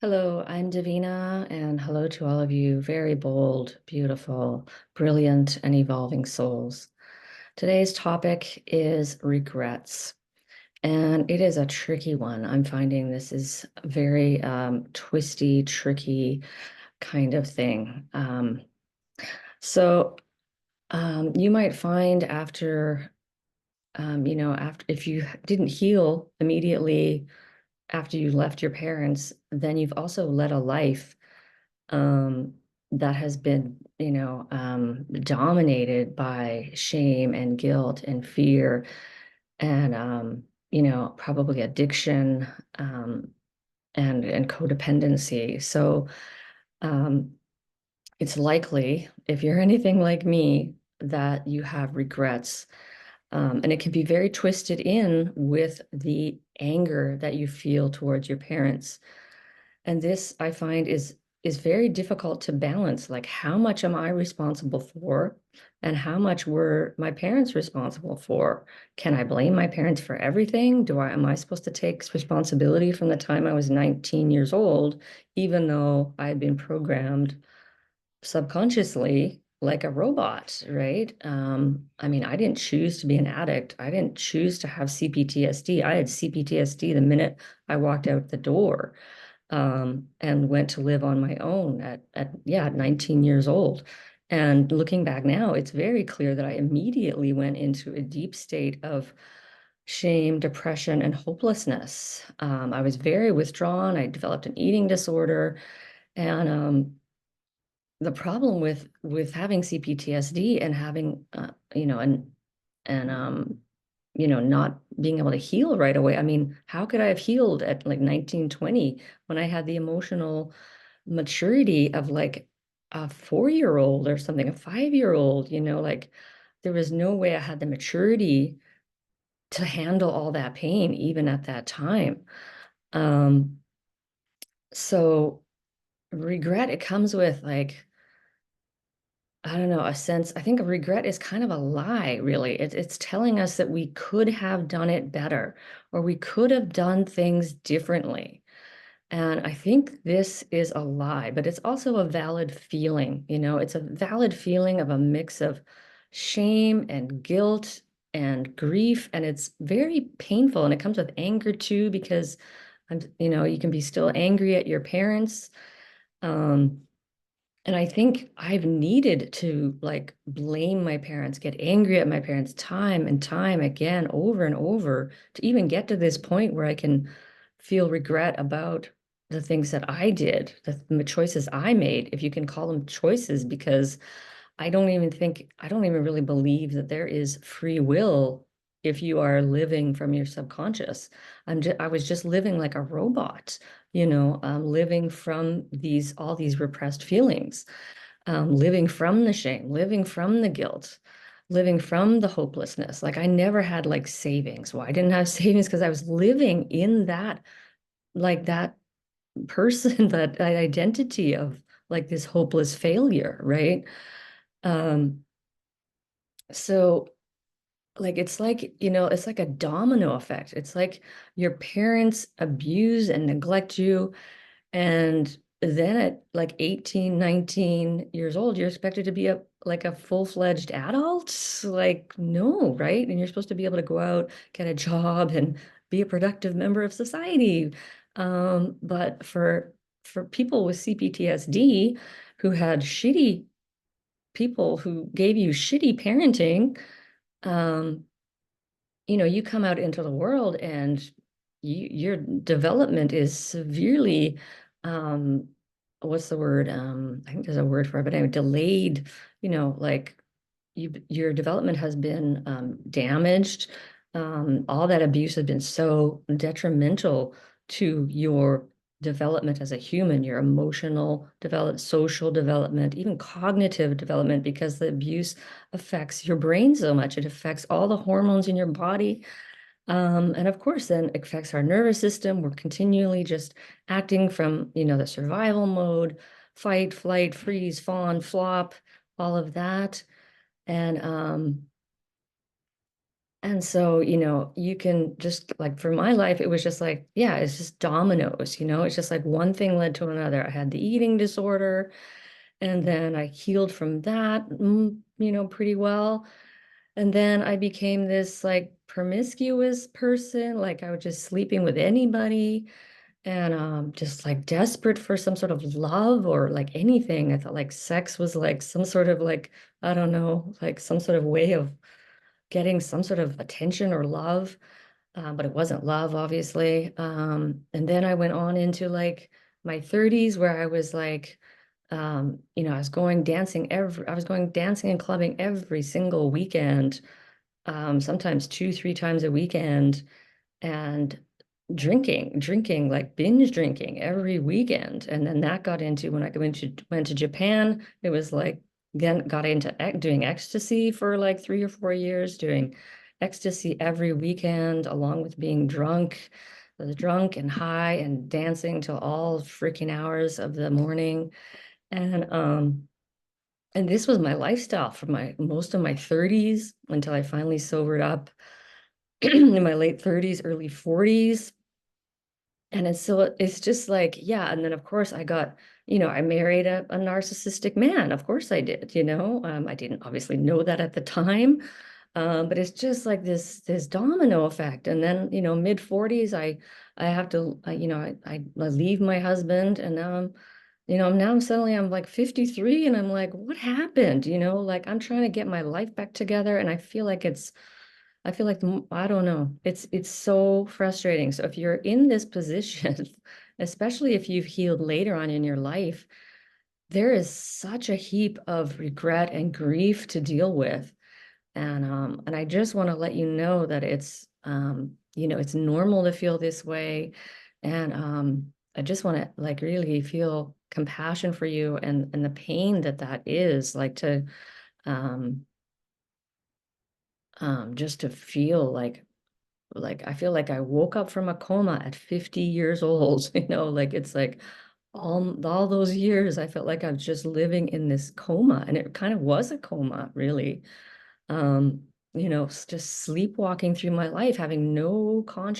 Hello, I'm Davina, and hello to all of you, very bold, beautiful, brilliant, and evolving souls. Today's topic is regrets, and it is a tricky one. I'm finding this is a very twisty, tricky kind of thing. So you might find after if you didn't heal immediately after you left your parents, then you've also led a life um, that has been, dominated by shame and guilt and fear and, probably addiction um, and codependency. So um, it's likely, if you're anything like me, that you have regrets. And it can be very twisted in with the anger that you feel towards your parents. And this I find is very difficult to balance. Like, how much am I responsible for, and how much were my parents responsible for? Can I blame my parents for everything? Am I supposed to take responsibility from the time I was 19 years old, even though I had been programmed subconsciously like a robot, right? I mean, I didn't choose to be an addict. I didn't choose to have CPTSD. I had CPTSD the minute I walked out the door and went to live on my own at 19 years old. And looking back now, it's very clear that I immediately went into a deep state of shame, depression, and hopelessness. I was very withdrawn. I developed an eating disorder, and the problem with having CPTSD and having not being able to heal right away. I mean, how could I have healed at like 19, 20 when I had the emotional maturity of like a 4-year old or something, a 5-year old, like there was no way I had the maturity to handle all that pain even at that time. Um, so regret, it comes with like, I don't know, a sense. I think a regret is kind of a lie, really. It's telling us that we could have done it better or we could have done things differently. And I think this is a lie, but it's also a valid feeling. It's a valid feeling of a mix of shame and guilt and grief. And it's very painful. And it comes with anger too, because you can be still angry at your parents. Um, and I think I've needed to like blame my parents, get angry at my parents time and time again, over and over, to even get to this point where I can feel regret about the things that I did, the choices I made, if you can call them choices, because I don't even really believe that there is free will if you are living from your subconscious. I was just living like a robot, living from all these repressed feelings, living from the shame, living from the guilt, living from the hopelessness. Like I never had like savings. Well, I didn't have savings because I was living in that person, that identity of like this hopeless failure, right? Um, so like it's like a domino effect. It's like your parents abuse and neglect you, and then at like 18, 19 years old, you're expected to be a full-fledged adult. Like, no, right? And you're supposed to be able to go out, get a job, and be a productive member of society. But for people with CPTSD who had shitty people who gave you shitty parenting, um, you come out into the world and your development is severely, um, what's the word? I think there's a word for it, but anyway, delayed, like your development has been damaged. All that abuse has been so detrimental to your development as a human, your emotional development, social development, even cognitive development, because the abuse affects your brain so much. It affects all the hormones in your body. And of course, then it affects our nervous system. We're continually just acting from, the survival mode, fight, flight, freeze, fawn, flop, all of that. And And so, you can just like for my life, it was just like, yeah, it's just dominoes, it's just like one thing led to another. I had the eating disorder, and then I healed from that, pretty well. And then I became this like promiscuous person, like I was just sleeping with anybody and just like desperate for some sort of love or like anything. I thought like sex was like some sort of like, I don't know, like some sort of way of getting some sort of attention or love, but it wasn't love, obviously. And then I went on into like my 30s where I was like, I was going dancing and clubbing every single weekend, sometimes two, three times a weekend, and drinking, like binge drinking every weekend. And then that got into when I went to Japan, it was like then got into doing ecstasy for like 3 or 4 years, doing ecstasy every weekend, along with being drunk. I was drunk and high and dancing till all freaking hours of the morning. And this was my lifestyle for my most of my 30s until I finally sobered up in my late 30s, early 40s. And it's just like, yeah. And then of course I married a narcissistic man. Of course I did, I didn't obviously know that at the time. But it's just like this domino effect. And then, mid 40s, I have to, I leave my husband, and I'm like 53, and I'm like, what happened? Like I'm trying to get my life back together, and I feel like I don't know. It's so frustrating. So if you're in this position, especially if you've healed later on in your life, there is such a heap of regret and grief to deal with. And I just want to let you know that it's normal to feel this way. And I just want to like really feel compassion for you and the pain that is like to um just to feel like I feel like I woke up from a coma at 50 years old, like it's like all those years I felt like I was just living in this coma, and it kind of was a coma, really. Just sleepwalking through my life, having no kind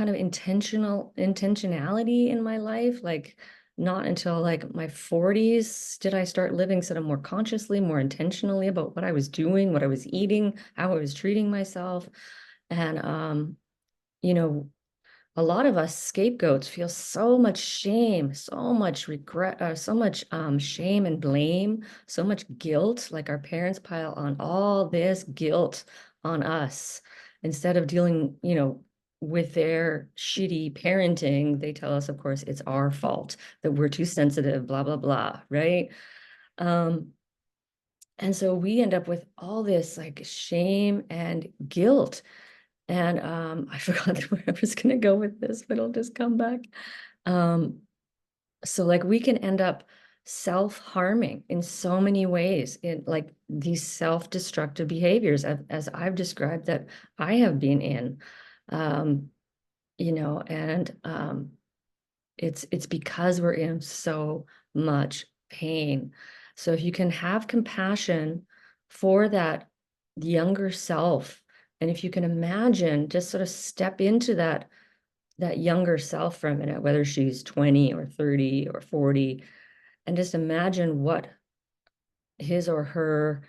of intentionality in my life. Like not until like my 40s did I start living sort of more consciously, more intentionally about what I was doing, what I was eating, how I was treating myself. And you know, a lot of us scapegoats feel so much shame, so much regret, so much shame and blame, so much guilt. Like our parents pile on all this guilt on us instead of dealing, with their shitty parenting. They tell us, of course, it's our fault that we're too sensitive, blah, blah, blah, right? Um, and so we end up with all this like shame and guilt. And I forgot where I was going to go with this, but it'll just come back. Um, so like we can end up self-harming in so many ways, in like these self-destructive behaviors as I've described that I have been in. Um, and it's because we're in so much pain. So if you can have compassion for that younger self, and if you can imagine, just sort of step into that younger self for a minute, whether she's 20 or 30 or 40, and just imagine what his or her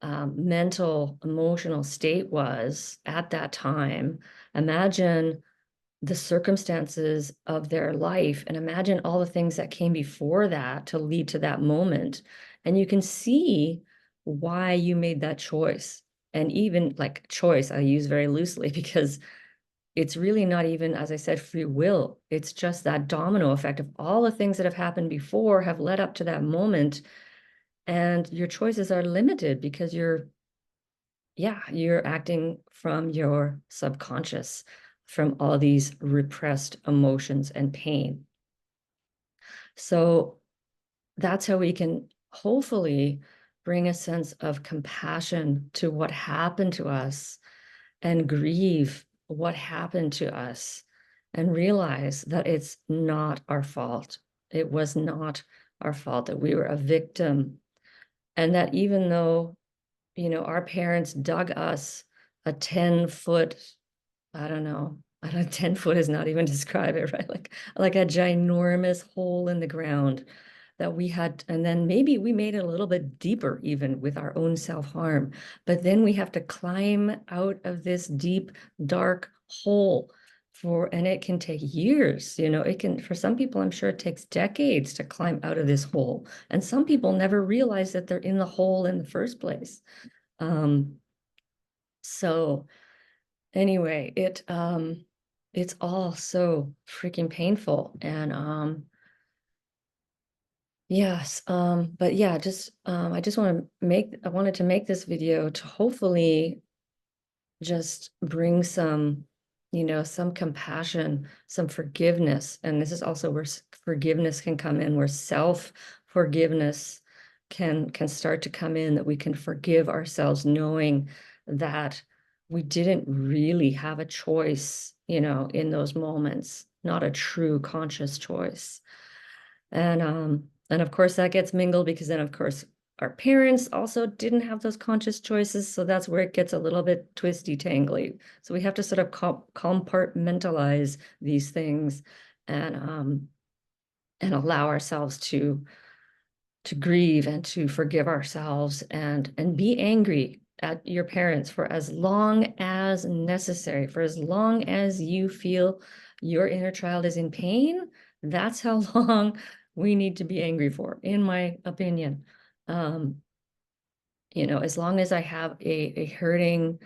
mental, emotional state was at that time. Imagine the circumstances of their life and imagine all the things that came before that to lead to that moment. And you can see why you made that choice. And even like choice, I use very loosely because it's really not even, as I said, free will. It's just that domino effect of all the things that have happened before have led up to that moment. And your choices are limited because you're acting from your subconscious, from all these repressed emotions and pain. So that's how we can hopefully bring a sense of compassion to what happened to us and grieve what happened to us and realize that it's not our fault. It was not our fault, that we were a victim. And that even though, our parents dug us a 10-foot, I don't know, 10 foot is not even describe it, right? Like a ginormous hole in the ground that we had, and then maybe we made it a little bit deeper even with our own self-harm. But then we have to climb out of this deep, dark hole and it can take years, it can, for some people, I'm sure it takes decades to climb out of this hole. And some people never realize that they're in the hole in the first place. So anyway, it's all so freaking painful. And yes, but yeah, just I wanted to make this video to hopefully just bring some, some compassion, some forgiveness. And this is also where forgiveness can come in, where self-forgiveness can start to come in, that we can forgive ourselves, knowing that we didn't really have a choice, in those moments, not a true conscious choice. And of course that gets mingled because then of course our parents also didn't have those conscious choices. So that's where it gets a little bit twisty tangly. So we have to sort of compartmentalize these things and allow ourselves to grieve and to forgive ourselves and be angry at your parents for as long as necessary, for as long as you feel your inner child is in pain. That's how long we need to be angry for, in my opinion. As long as I have a hurting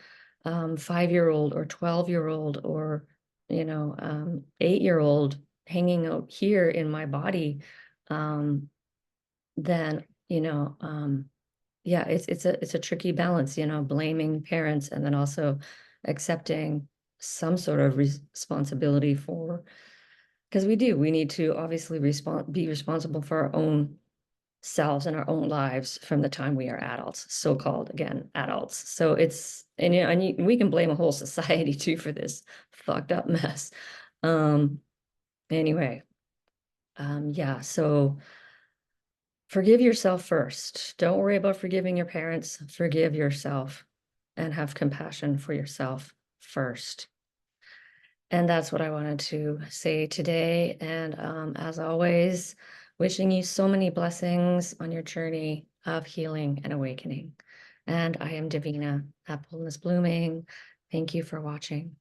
5-year-old or 12-year-old or 8-year-old hanging out here in my body, then yeah, it's a tricky balance, blaming parents and then also accepting some sort of responsibility for, because we need to obviously be responsible for our own selves and our own lives from the time we are adults, so-called, again, adults. So we can blame a whole society too for this fucked up mess. Anyway, yeah, so forgive yourself first. Don't worry about forgiving your parents. Forgive yourself and have compassion for yourself first. And that's what I wanted to say today. And as always, wishing you so many blessings on your journey of healing and awakening. And I am Davina, Apple's Blooming. Thank you for watching.